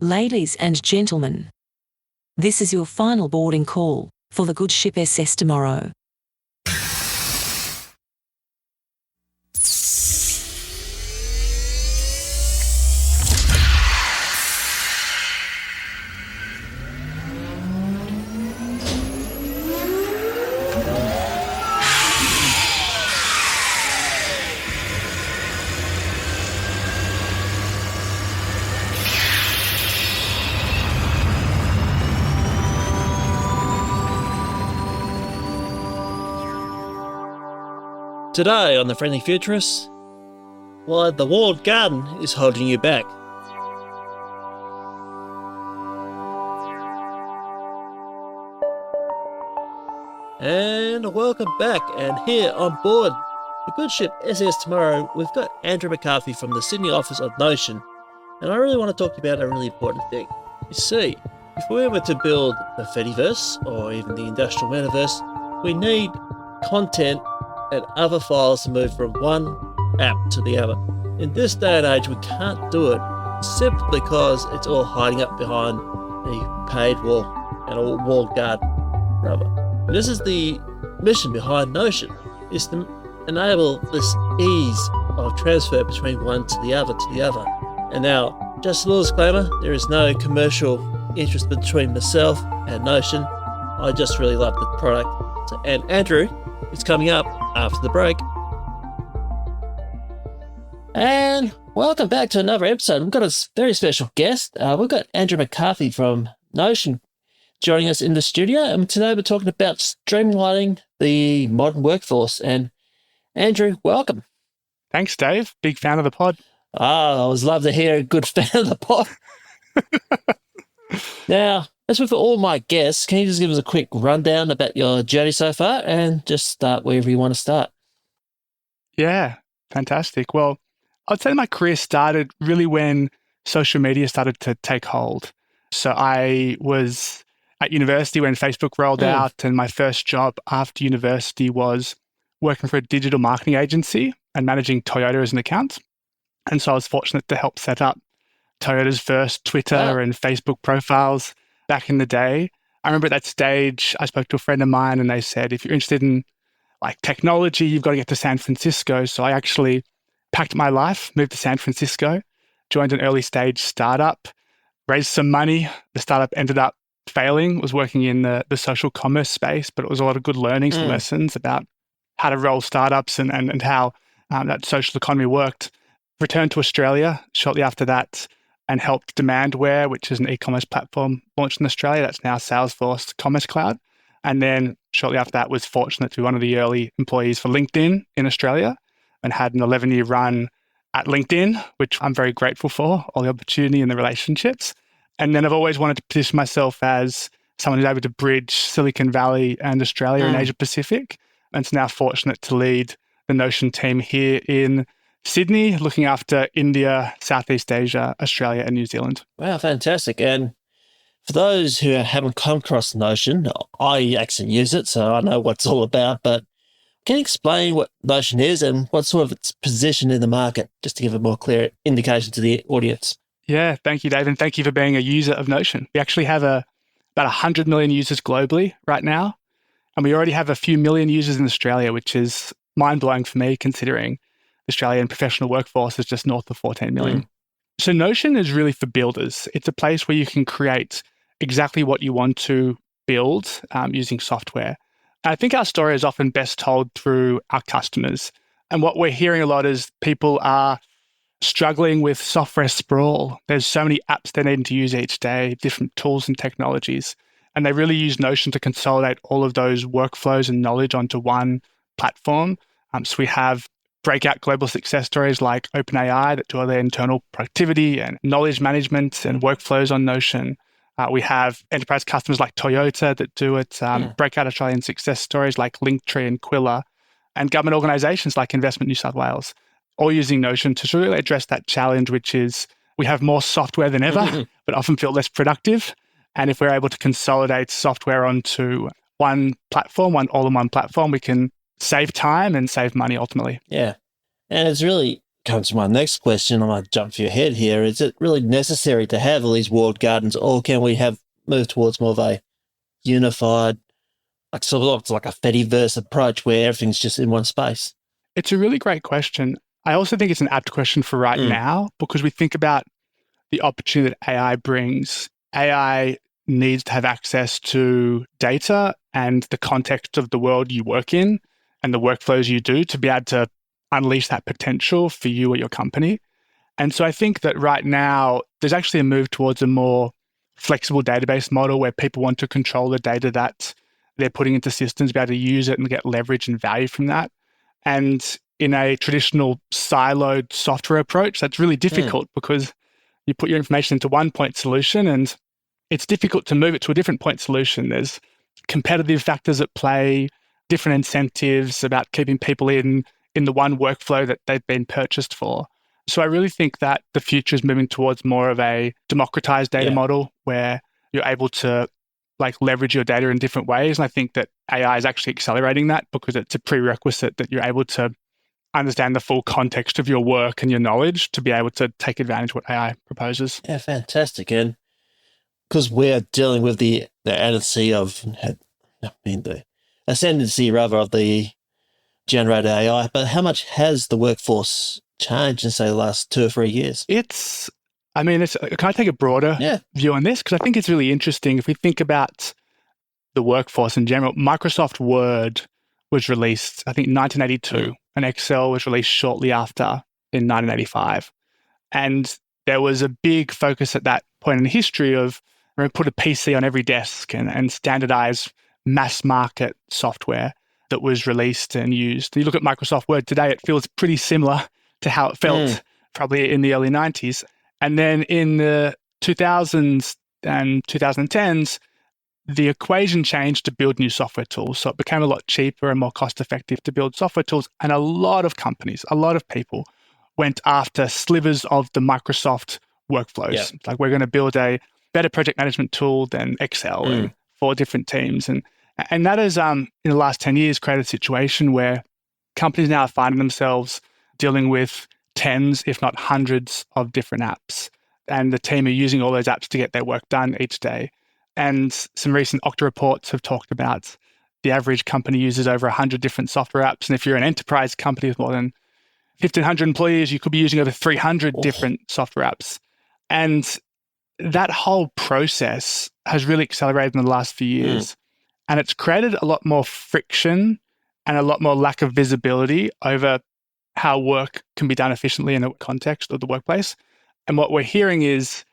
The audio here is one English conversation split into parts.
Ladies and gentlemen, this is your final boarding call for the good ship SS Tomorrow. Today on The Friendly Futurists, why the walled garden is holding you back. And welcome back, and here on board the good ship SS Tomorrow, we've got Andrew McCarthy from the Sydney office of Notion, and I really want to talk to you about a really important thing. You see, if we were to build the Fediverse, or even the industrial metaverse, we need content and other files to move from one app to the other. In this day and age, we can't do it simply because it's all hiding up behind a paid wall and a walled garden, rather. And this is the mission behind Notion, is to enable this ease of transfer between one to the other And now, just a little disclaimer, there is no commercial interest between myself and Notion. I just really love the product. And Andrew is coming up after the break. And welcome back to another episode. We've got a very special guest. We've got Andrew McCarthy from Notion joining us in the studio. And today we're talking about streamlining the modern workforce. And Andrew, welcome. Thanks, Dave. Big fan of the pod. I always love to hear a good fan of the pod. Now, as with all my guests, can you just give us a quick rundown about your journey so far and just start wherever you want to start? Yeah, fantastic. Well, I'd say my career started really when social media started to take hold. So I was at university when Facebook rolled out, and my first job after university was working for a digital marketing agency and managing Toyota as an account. And so I was fortunate to help set up Toyota's first Twitter and Facebook profiles back in the day. I remember at that stage, I spoke to a friend of mine and they said, if you're interested in like technology, you've got to get to San Francisco. So I actually packed my life, moved to San Francisco, joined an early stage startup, raised some money. The startup ended up failing, was working in the social commerce space, but it was a lot of good learnings and lessons about how to roll startups and how that social economy worked. Returned to Australia shortly after that and helped Demandware, which is an e-commerce platform launched in Australia. That's now Salesforce Commerce Cloud. And then shortly after that was fortunate to be one of the early employees for LinkedIn in Australia and had an 11-year run at LinkedIn, which I'm very grateful for, all the opportunity and the relationships. And then I've always wanted to position myself as someone who's able to bridge Silicon Valley and Australia and Asia Pacific. And it's now fortunate to lead the Notion team here in Sydney, looking after India, Southeast Asia, Australia, and New Zealand. Wow, fantastic. And for those who haven't come across Notion, I actually use it, so I know what it's all about, but can you explain what Notion is and what sort of its position in the market, just to give a more clear indication to the audience? Yeah, thank you, Dave, and thank you for being a user of Notion. We actually have about 100 million users globally right now, and we already have a few million users in Australia, which is mind-blowing for me, considering the Australian professional workforce is just north of 14 million. So Notion is really for builders. It's a place where you can create exactly what you want to build using software. And I think our story is often best told through our customers. And what we're hearing a lot is people are struggling with software sprawl. There's so many apps they need to use each day, different tools and technologies. And they really use Notion to consolidate all of those workflows and knowledge onto one platform. So we have breakout global success stories like OpenAI that do all their internal productivity and knowledge management and workflows on Notion. We have enterprise customers like Toyota that do it, breakout Australian success stories like Linktree and Quilla, and government organisations like Investment New South Wales, all using Notion to really address that challenge, which is we have more software than ever, but often feel less productive. And if we're able to consolidate software onto one platform, one all-in-one platform, we can save time and save money ultimately. Yeah. And it's really come to my next question, I might jump for your head here. Is it really necessary to have all these walled gardens, or can we move towards more of a unified, like sort of like a Fediverse approach where everything's just in one space? It's a really great question. I also think it's an apt question for right now, because we think about the opportunity that AI brings. AI needs to have access to data and the context of the world you work in and the workflows you do to be able to unleash that potential for you or your company. And so I think that right now, there's actually a move towards a more flexible database model where people want to control the data that they're putting into systems, be able to use it and get leverage and value from that. And in a traditional siloed software approach, that's really difficult because you put your information into one point solution and it's difficult to move it to a different point solution. There's competitive factors at play, different incentives about keeping people in the one workflow that they've been purchased for. So I really think that the future is moving towards more of a democratized data model where you're able to leverage your data in different ways. And I think that AI is actually accelerating that because it's a prerequisite that you're able to understand the full context of your work and your knowledge to be able to take advantage of what AI proposes. Yeah, fantastic. And because we're dealing with the ascendancy rather of the generated AI, but how much has the workforce changed in, say, the last 2 or 3 years? Can I take a broader view on this? Because I think it's really interesting. If we think about the workforce in general, Microsoft Word was released, I think, in 1982, and Excel was released shortly after in 1985. And there was a big focus at that point in history of put a PC on every desk and standardize mass market software that was released and used. You look at Microsoft Word today, it feels pretty similar to how it felt probably in the early 90s. And then in the 2000s and 2010s, the equation changed to build new software tools. So it became a lot cheaper and more cost-effective to build software tools. And a lot of companies, a lot of people went after slivers of the Microsoft workflows. Yeah. It's like, we're going to build a better project management tool than Excel and for different teams. And that has, in the last 10 years, created a situation where companies now are finding themselves dealing with tens, if not hundreds, of different apps. And the team are using all those apps to get their work done each day. And some recent Okta reports have talked about the average company uses over 100 different software apps. And if you're an enterprise company with more than 1,500 employees, you could be using over 300 different software apps. And that whole process has really accelerated in the last few years. And it's created a lot more friction and a lot more lack of visibility over how work can be done efficiently in the context of the workplace. And what we're hearing is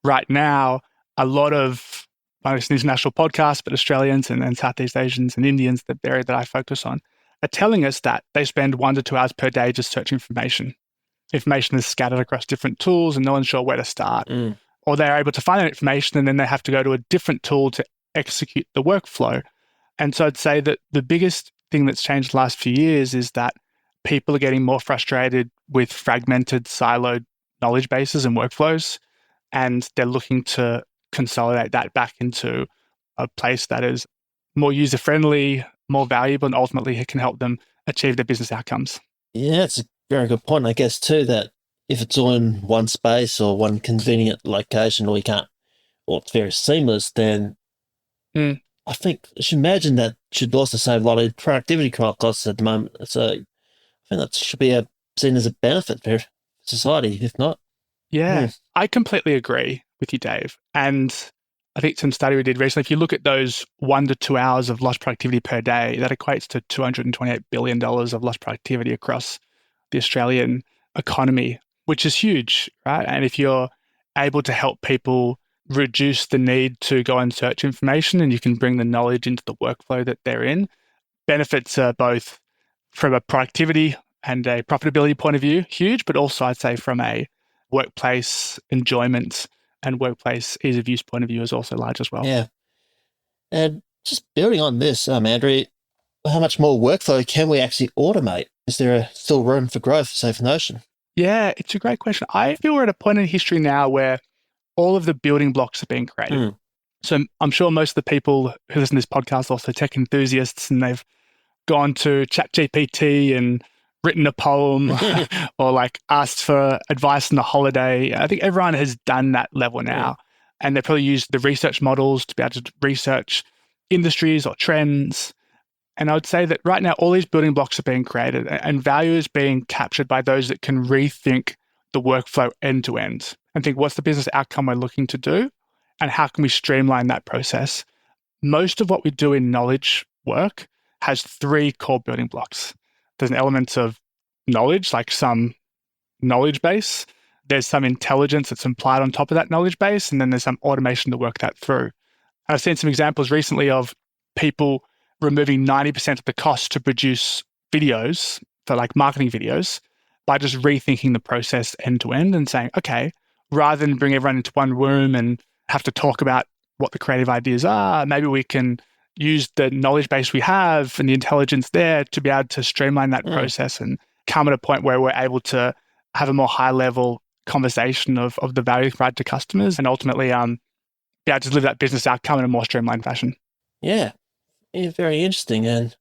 right now, a lot of, it's an international podcast, but Australians and Southeast Asians and Indians, the area that I focus on, are telling us that they spend 1 to 2 hours per day just searching information. Information is scattered across different tools and no one's sure where to start. Or they're able to find that information and then they have to go to a different tool to execute the workflow. And so I'd say that the biggest thing that's changed the last few years is that people are getting more frustrated with fragmented, siloed knowledge bases and workflows, and they're looking to consolidate that back into a place that is more user-friendly, more valuable, and ultimately can help them achieve their business outcomes. Yeah, it's a very good point, I guess, too, that if it's all in one space or one convenient location, or it's very seamless, then I think I should imagine that should also save a lot of productivity costs at the moment. So I think that should be seen as a benefit for society, if not. Yeah, I completely agree with you, Dave. And I think some study we did recently, if you look at those 1 to 2 hours of lost productivity per day, that equates to $228 billion of lost productivity across the Australian economy, which is huge, right? And if you're able to help people reduce the need to go and search information and you can bring the knowledge into the workflow that they're in, benefits are both from a productivity and a profitability point of view, huge, but also I'd say from a workplace enjoyment and workplace ease of use point of view is also large as well. Yeah. And just building on this, Andrew, how much more workflow can we actually automate? Is there still room for growth, say, for Notion? Yeah, it's a great question. I feel we're at a point in history now where all of the building blocks are being created. So I'm sure most of the people who listen to this podcast are also tech enthusiasts, and they've gone to ChatGPT and written a poem or like asked for advice on a holiday. I think everyone has done that level now. And they probably used the research models to be able to research industries or trends. And I would say that right now, all these building blocks are being created and value is being captured by those that can rethink the workflow end to end and think, what's the business outcome we're looking to do? And how can we streamline that process? Most of what we do in knowledge work has three core building blocks. There's an element of knowledge, like some knowledge base. There's some intelligence that's implied on top of that knowledge base. And then there's some automation to work that through. And I've seen some examples recently of people removing 90% of the cost to produce videos, for like marketing videos, by just rethinking the process end to end and saying, okay, rather than bring everyone into one room and have to talk about what the creative ideas are, maybe we can use the knowledge base we have and the intelligence there to be able to streamline that process and come at a point where we're able to have a more high level conversation of the value provided to customers and ultimately be able to deliver that business outcome in a more streamlined fashion. Yeah, very interesting. And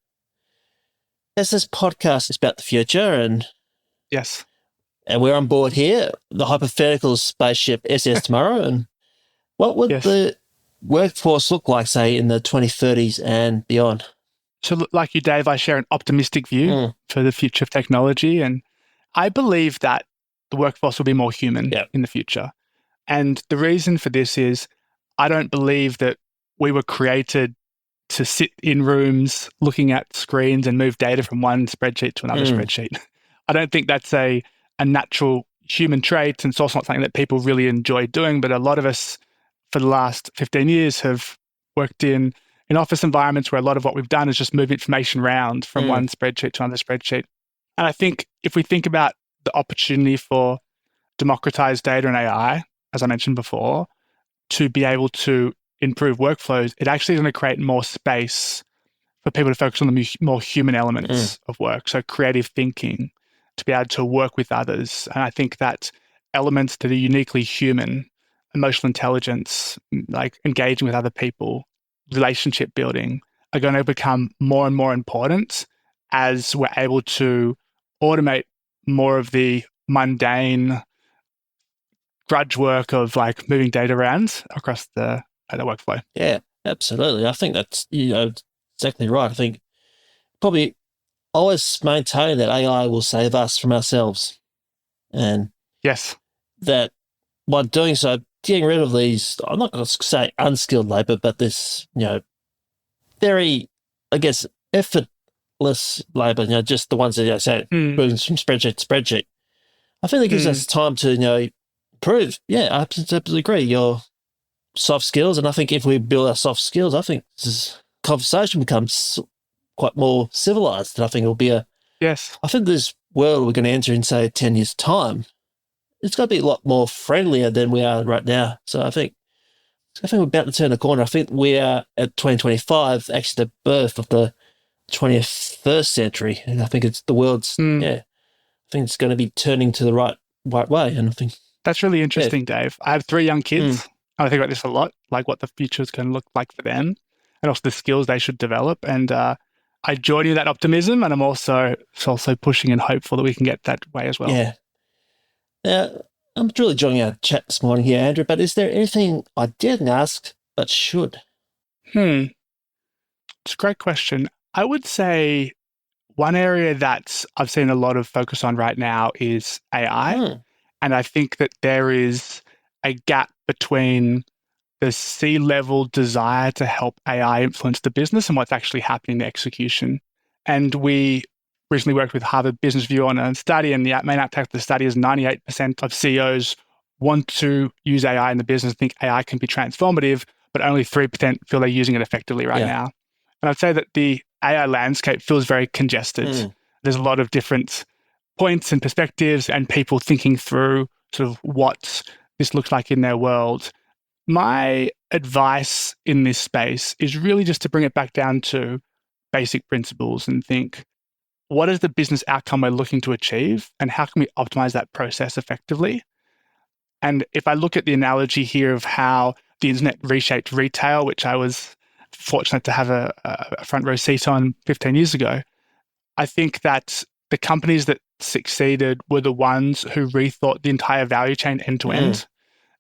as this podcast is about the future and yes, and we're on board here, the hypothetical spaceship SS tomorrow, and what would the workforce look like, say, in the 2030s and beyond? So like you, Dave, I share an optimistic view for the future of technology. And I believe that the workforce will be more human in the future. And the reason for this is I don't believe that we were created to sit in rooms looking at screens and move data from one spreadsheet to another spreadsheet. I don't think that's a natural human trait, and it's also not something that people really enjoy doing. But a lot of us for the last 15 years have worked in office environments where a lot of what we've done is just move information around from one spreadsheet to another spreadsheet. And I think if we think about the opportunity for democratized data and AI, as I mentioned before, to be able to improve workflows, it actually is going to create more space for people to focus on the more human elements of work. So creative thinking, to be able to work with others. And I think that elements that are uniquely human, emotional intelligence, like engaging with other people, relationship building, are going to become more and more important as we're able to automate more of the mundane grudge work of like moving data around across the workflow. Yeah, absolutely. I think that's exactly right. I think probably always maintain that AI will save us from ourselves, and that by doing so, getting rid of these, I'm not going to say unskilled labor, but this very, I guess, effortless labor. Just the ones that say moving from spreadsheet to spreadsheet. I think it gives us time to improve. Yeah, I absolutely agree. Your soft skills, and I think if we build our soft skills, I think this conversation becomes quite more civilized. And I think it'll be I think this world we're going to enter in, say, 10 years' time, it's going to be a lot more friendlier than we are right now. So I think we're about to turn the corner. I think we are at 2025, actually the birth of the 21st century. And I think it's the world's, I think it's going to be turning to the right way. And I think that's really interesting, Dave. I have 3 young kids. I think about this a lot, like what the future is going to look like for them and also the skills they should develop. And I join you in that optimism, and I'm also pushing and hopeful that we can get that way as well. Yeah. Now, I'm really enjoying our chat this morning here, Andrew, but is there anything I didn't ask but should? It's a great question. I would say one area that I've seen a lot of focus on right now is AI. And I think that there is a gap between the C-level desire to help AI influence the business and what's actually happening in the execution. And we recently worked with Harvard Business Review on a study, and the main outcome of the study is 98% of CEOs want to use AI in the business, think AI can be transformative, but only 3% feel they're using it effectively right now. And I'd say that the AI landscape feels very congested. There's a lot of different points and perspectives and people thinking through sort of what this looks like in their world. My advice in this space is really just to bring it back down to basic principles and think, what is the business outcome we're looking to achieve and how can we optimize that process effectively? And if I look at the analogy here of how the internet reshaped retail, which I was fortunate to have a front row seat on 15 years ago, I think that the companies that succeeded were the ones who rethought the entire value chain end to end.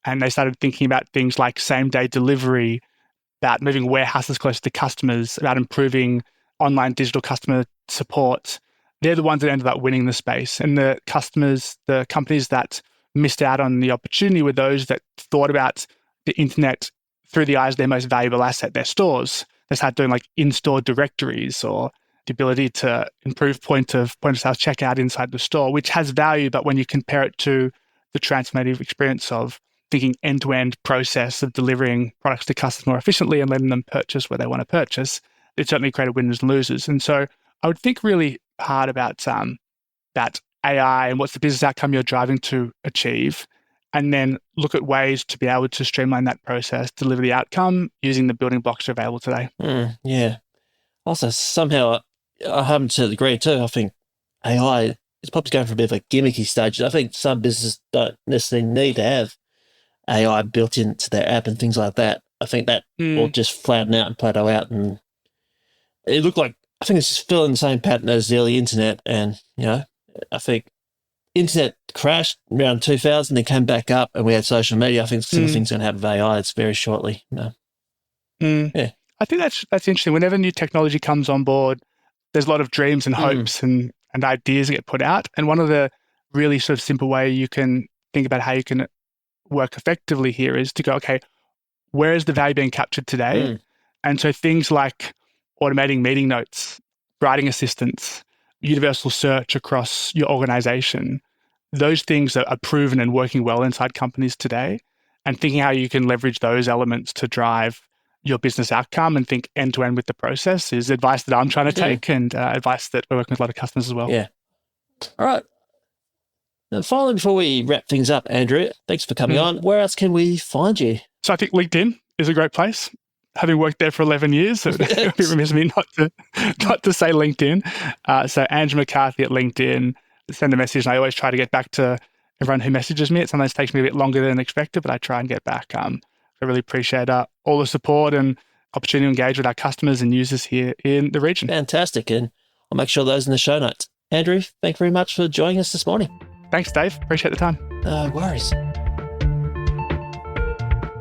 And they started thinking about things like same-day delivery, about moving warehouses closer to customers, about improving online digital customer support. They're the ones that ended up winning the space. And the companies that missed out on the opportunity were those that thought about the internet through the eyes of their most valuable asset, their stores. They started doing like in-store directories or the ability to improve point of sale checkout inside the store, which has value, but when you compare it to the transformative experience of thinking end-to-end process of delivering products to customers more efficiently and letting them purchase where they want to purchase, it certainly created winners and losers. And so I would think really hard about that AI and what's the business outcome you're driving to achieve, and then look at ways to be able to streamline that process, deliver the outcome using the building blocks available today. Yeah. Also, somehow, I happen to agree too. I think AI is probably going for a bit of a gimmicky stage. I think some businesses don't necessarily need to have AI built into their app and things like that. I think that will just flatten out and plateau out. And it looked like, I think it's just still in the same pattern as the early internet. And, I think internet crashed around 2000 and came back up and we had social media. I think similar things going to happen with AI. It's very shortly. Yeah. I think that's interesting. Whenever new technology comes on board, there's a lot of dreams and hopes and ideas that get put out. And one of the really sort of simple way you can think about how you can work effectively here is to go, okay, where is the value being captured today? And so things like automating meeting notes, writing assistants, universal search across your organization, those things are proven and working well inside companies today. And thinking how you can leverage those elements to drive your business outcome and think end-to-end with the process is advice that I'm trying to take and advice that we're working with a lot of customers as well. Yeah. All right. Now, finally, before we wrap things up, Andrew, thanks for coming on. Where else can we find you? So I think LinkedIn is a great place. Having worked there for 11 years, it would be remiss of me not to say LinkedIn. So Andrew McCarthy at LinkedIn, send a message. And I always try to get back to everyone who messages me. It sometimes takes me a bit longer than expected, but I try and get back. I really appreciate all the support and opportunity to engage with our customers and users here in the region. Fantastic. And I'll make sure those in the show notes. Andrew, thank you very much for joining us this morning. Thanks, Dave. Appreciate the time. No worries.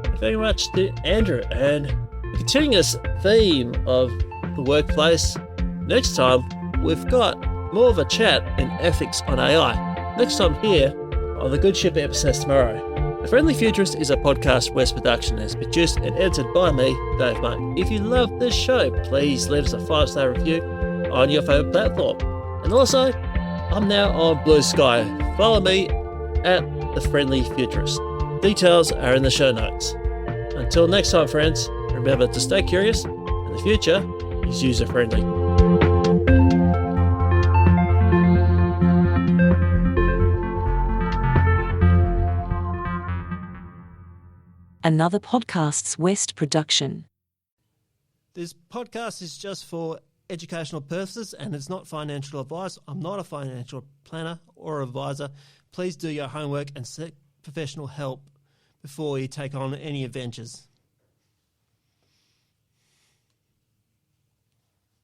Thank you very much to Andrew. And continuing this theme of the workplace, next time we've got more of a chat in ethics on AI. Next time here on the Good Ship Episodes Tomorrow. The Friendly Futurist is a podcast West production and is produced and edited by me, Dave Martin. If you love this show, please leave us a 5-star review on your favourite platform. And also, I'm now on Blue Sky. Follow me at The Friendly Futurist. Details are in the show notes. Until next time, friends, remember to stay curious, and the future is user-friendly. Another Podcasts West production. This podcast is just for educational purposes and it's not financial advice. I'm not a financial planner or advisor. Please do your homework and seek professional help before you take on any adventures.